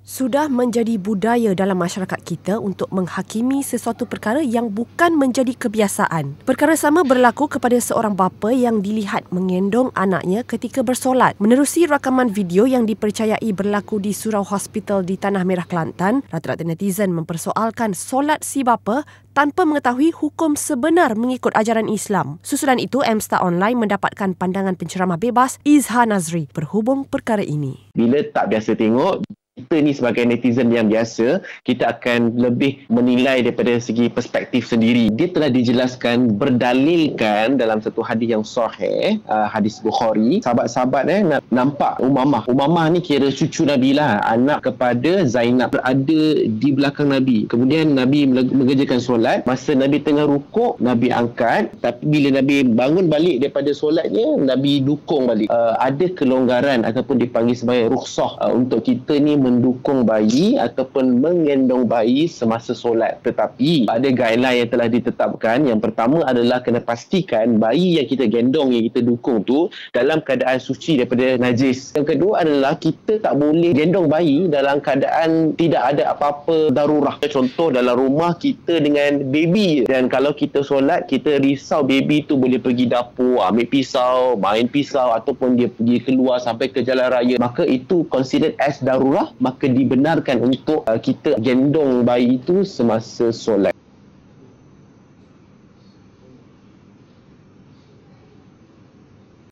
Sudah menjadi budaya dalam masyarakat kita untuk menghakimi sesuatu perkara yang bukan menjadi kebiasaan. Perkara sama berlaku kepada seorang bapa yang dilihat mengendong anaknya ketika bersolat. Menerusi rakaman video yang dipercayai berlaku di Surau Hospital di Tanah Merah, Kelantan, rata-rata netizen mempersoalkan solat si bapa tanpa mengetahui hukum sebenar mengikut ajaran Islam. Susulan itu, Mstar Online mendapatkan pandangan penceramah bebas Izhar Nazri berhubung perkara ini. Bila tak biasa tengok, kita ni sebagai netizen yang biasa, kita akan lebih menilai daripada segi perspektif sendiri. Dia telah dijelaskan, berdalilkan dalam satu hadis yang sahih, hadis Bukhari. Sahabat-sahabat nampak Umamah ni kira cucu Nabi lah, anak kepada Zainab, berada di belakang Nabi. Kemudian Nabi mengerjakan solat. Masa Nabi tengah rukuk, Nabi angkat. Tapi bila Nabi bangun balik daripada solatnya, Nabi dukung balik. Ada kelonggaran ataupun dipanggil sebagai rukhsah untuk kita ni mendukung bayi ataupun menggendong bayi semasa solat. Tetapi ada guideline yang telah ditetapkan. Yang pertama adalah kena pastikan bayi yang kita gendong, yang kita dukung tu dalam keadaan suci daripada najis. Yang kedua adalah kita tak boleh gendong bayi dalam keadaan tidak ada apa-apa darurah. Contoh, dalam rumah kita dengan baby, dan kalau kita solat, kita risau baby tu boleh pergi dapur, ambil pisau, main pisau, ataupun dia pergi keluar sampai ke jalan raya, maka itu considered as darurah. Maka dibenarkan untuk kita gendong bayi itu semasa solat.